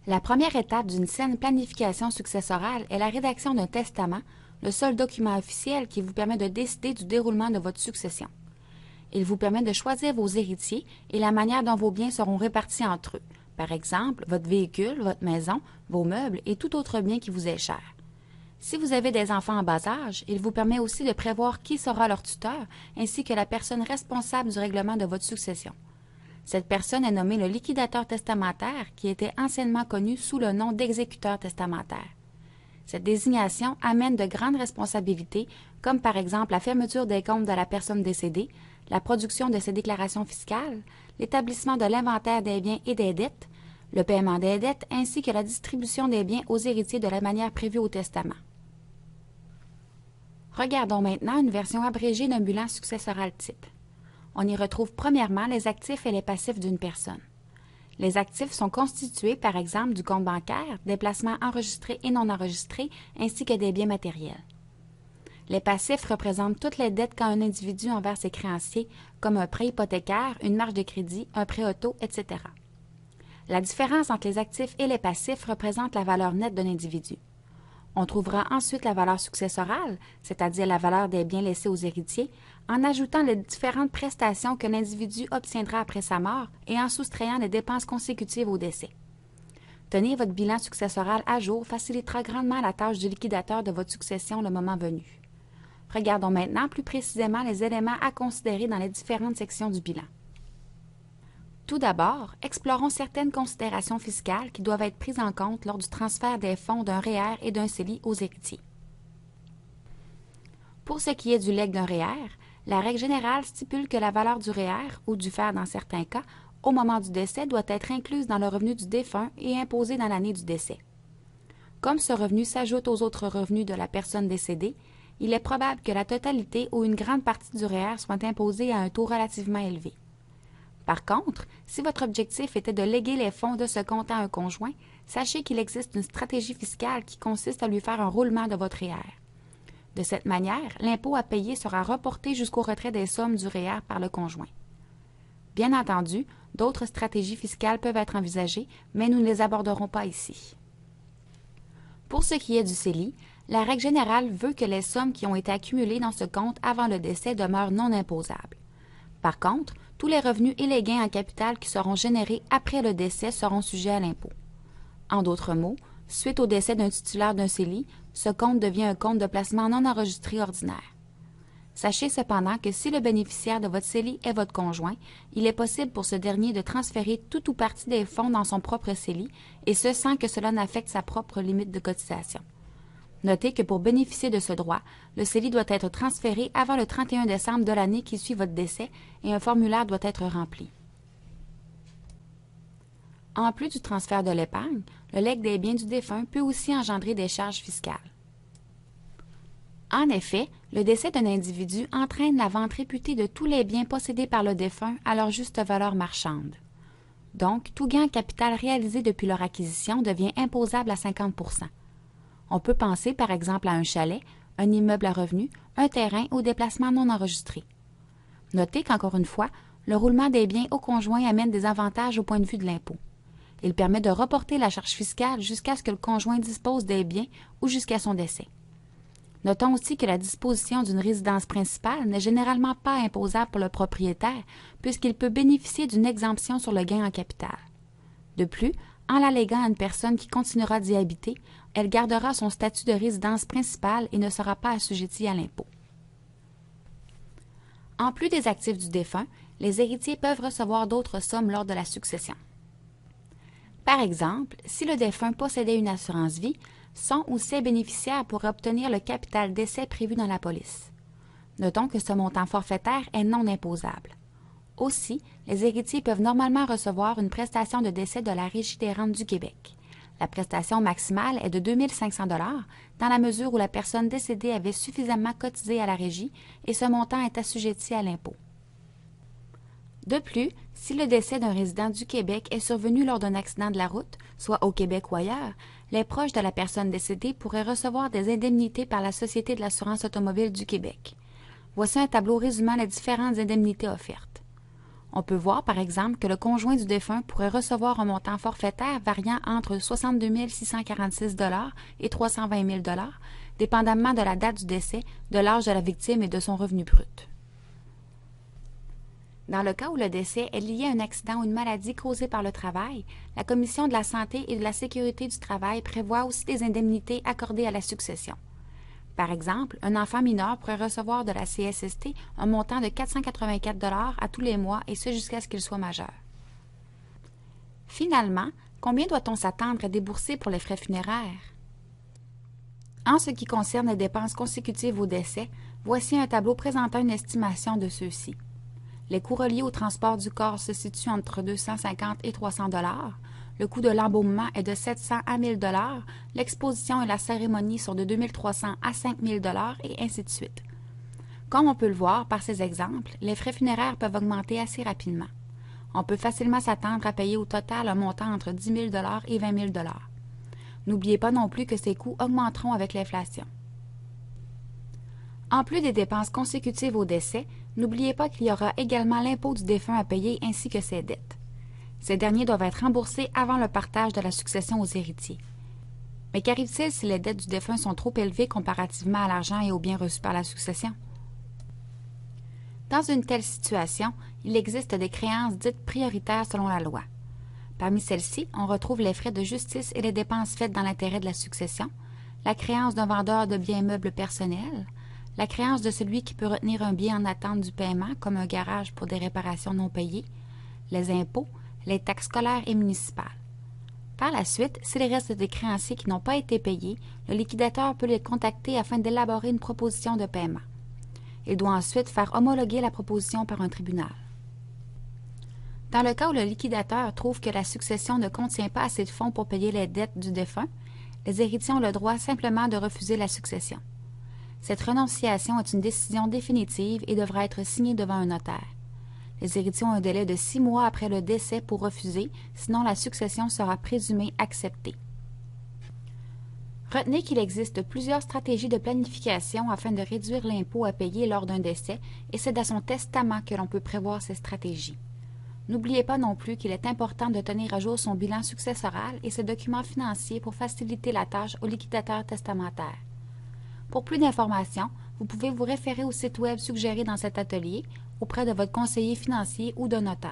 La première étape d'une saine planification successorale est la rédaction d'un testament, le seul document officiel qui vous permet de décider du déroulement de votre succession. Il vous permet de choisir vos héritiers et la manière dont vos biens seront répartis entre eux, par exemple votre véhicule, votre maison, vos meubles et tout autre bien qui vous est cher. Si vous avez des enfants en bas âge, il vous permet aussi de prévoir qui sera leur tuteur ainsi que la personne responsable du règlement de votre succession. Cette personne est nommée le liquidateur testamentaire qui était anciennement connu sous le nom d'exécuteur testamentaire. Cette désignation amène de grandes responsabilités, comme par exemple la fermeture des comptes de la personne décédée, la production de ses déclarations fiscales, l'établissement de l'inventaire des biens et des dettes, le paiement des dettes ainsi que la distribution des biens aux héritiers de la manière prévue au testament. Regardons maintenant une version abrégée d'un bilan successoral type. On y retrouve premièrement les actifs et les passifs d'une personne. Les actifs sont constitués, par exemple, du compte bancaire, des placements enregistrés et non enregistrés, ainsi que des biens matériels. Les passifs représentent toutes les dettes qu'a un individu envers ses créanciers, comme un prêt hypothécaire, une marge de crédit, un prêt auto, etc. La différence entre les actifs et les passifs représente la valeur nette d'un individu. On trouvera ensuite la valeur successorale, c'est-à-dire la valeur des biens laissés aux héritiers, en ajoutant les différentes prestations que l'individu obtiendra après sa mort et en soustrayant les dépenses consécutives au décès. Tenir votre bilan successoral à jour facilitera grandement la tâche du liquidateur de votre succession le moment venu. Regardons maintenant plus précisément les éléments à considérer dans les différentes sections du bilan. Tout d'abord, explorons certaines considérations fiscales qui doivent être prises en compte lors du transfert des fonds d'un REER et d'un CELI aux héritiers. Pour ce qui est du legs d'un REER, la règle générale stipule que la valeur du REER, ou du FER dans certains cas, au moment du décès doit être incluse dans le revenu du défunt et imposée dans l'année du décès. Comme ce revenu s'ajoute aux autres revenus de la personne décédée, il est probable que la totalité ou une grande partie du REER soit imposée à un taux relativement élevé. Par contre, si votre objectif était de léguer les fonds de ce compte à un conjoint, sachez qu'il existe une stratégie fiscale qui consiste à lui faire un roulement de votre REER. De cette manière, l'impôt à payer sera reporté jusqu'au retrait des sommes du REER par le conjoint. Bien entendu, d'autres stratégies fiscales peuvent être envisagées, mais nous ne les aborderons pas ici. Pour ce qui est du CELI, la règle générale veut que les sommes qui ont été accumulées dans ce compte avant le décès demeurent non imposables. Par contre, tous les revenus et les gains en capital qui seront générés après le décès seront sujets à l'impôt. En d'autres mots, suite au décès d'un titulaire d'un CELI, ce compte devient un compte de placement non enregistré ordinaire. Sachez cependant que si le bénéficiaire de votre CELI est votre conjoint, il est possible pour ce dernier de transférer tout ou partie des fonds dans son propre CELI, et ce sans que cela n'affecte sa propre limite de cotisation. Notez que pour bénéficier de ce droit, le CELI doit être transféré avant le 31 décembre de l'année qui suit votre décès et un formulaire doit être rempli. En plus du transfert de l'épargne, le legs des biens du défunt peut aussi engendrer des charges fiscales. En effet, le décès d'un individu entraîne la vente réputée de tous les biens possédés par le défunt à leur juste valeur marchande. Donc, tout gain en capital réalisé depuis leur acquisition devient imposable à 50 %. On peut penser par exemple à un chalet, un immeuble à revenus, un terrain ou des placements non enregistrés. Notez qu'encore une fois, le roulement des biens au conjoint amène des avantages au point de vue de l'impôt. Il permet de reporter la charge fiscale jusqu'à ce que le conjoint dispose des biens ou jusqu'à son décès. Notons aussi que la disposition d'une résidence principale n'est généralement pas imposable pour le propriétaire puisqu'il peut bénéficier d'une exemption sur le gain en capital. De plus, en la léguant à une personne qui continuera d'y habiter, elle gardera son statut de résidence principale et ne sera pas assujettie à l'impôt. En plus des actifs du défunt, les héritiers peuvent recevoir d'autres sommes lors de la succession. Par exemple, si le défunt possédait une assurance vie, son ou ses bénéficiaires pourraient obtenir le capital décès prévu dans la police. Notons que ce montant forfaitaire est non imposable. Aussi, les héritiers peuvent normalement recevoir une prestation de décès de la Régie des rentes du Québec. La prestation maximale est de 2 500 $ dans la mesure où la personne décédée avait suffisamment cotisé à la Régie et ce montant est assujetti à l'impôt. De plus, si le décès d'un résident du Québec est survenu lors d'un accident de la route, soit au Québec ou ailleurs, les proches de la personne décédée pourraient recevoir des indemnités par la Société de l'assurance automobile du Québec. Voici un tableau résumant les différentes indemnités offertes. On peut voir, par exemple, que le conjoint du défunt pourrait recevoir un montant forfaitaire variant entre 62 646 $ et 320 000 $, dépendamment de la date du décès, de l'âge de la victime et de son revenu brut. Dans le cas où le décès est lié à un accident ou une maladie causée par le travail, la Commission de la santé et de la sécurité du travail prévoit aussi des indemnités accordées à la succession. Par exemple, un enfant mineur pourrait recevoir de la CSST un montant de 484 $ à tous les mois, et ce jusqu'à ce qu'il soit majeur. Finalement, combien doit-on s'attendre à débourser pour les frais funéraires? En ce qui concerne les dépenses consécutives au décès, voici un tableau présentant une estimation de ceux-ci. Les coûts reliés au transport du corps se situent entre 250 et 300 $. Le coût de l'embaumement est de 700 à 1000 $, l'exposition et la cérémonie sont de 2300 à 5000 $ et ainsi de suite. Comme on peut le voir par ces exemples, les frais funéraires peuvent augmenter assez rapidement. On peut facilement s'attendre à payer au total un montant entre 10 000 $ et 20 000 $. N'oubliez pas non plus que ces coûts augmenteront avec l'inflation. En plus des dépenses consécutives au décès, n'oubliez pas qu'il y aura également l'impôt du défunt à payer ainsi que ses dettes. Ces derniers doivent être remboursés avant le partage de la succession aux héritiers. Mais qu'arrive-t-il si les dettes du défunt sont trop élevées comparativement à l'argent et aux biens reçus par la succession? Dans une telle situation, il existe des créances dites prioritaires selon la loi. Parmi celles-ci, on retrouve les frais de justice et les dépenses faites dans l'intérêt de la succession, la créance d'un vendeur de biens meubles personnels, la créance de celui qui peut retenir un bien en attente du paiement, comme un garage pour des réparations non payées, les impôts, les taxes scolaires et municipales. Par la suite, s'il reste des créanciers qui n'ont pas été payés, le liquidateur peut les contacter afin d'élaborer une proposition de paiement. Il doit ensuite faire homologuer la proposition par un tribunal. Dans le cas où le liquidateur trouve que la succession ne contient pas assez de fonds pour payer les dettes du défunt, les héritiers ont le droit simplement de refuser la succession. Cette renonciation est une décision définitive et devra être signée devant un notaire. Les héritiers ont un délai de 6 mois après le décès pour refuser, sinon la succession sera présumée acceptée. Retenez qu'il existe plusieurs stratégies de planification afin de réduire l'impôt à payer lors d'un décès, et c'est dans son testament que l'on peut prévoir ces stratégies. N'oubliez pas non plus qu'il est important de tenir à jour son bilan successoral et ses documents financiers pour faciliter la tâche au liquidateur testamentaire. Pour plus d'informations, vous pouvez vous référer au site web suggéré dans cet atelier auprès de votre conseiller financier ou d'un notaire.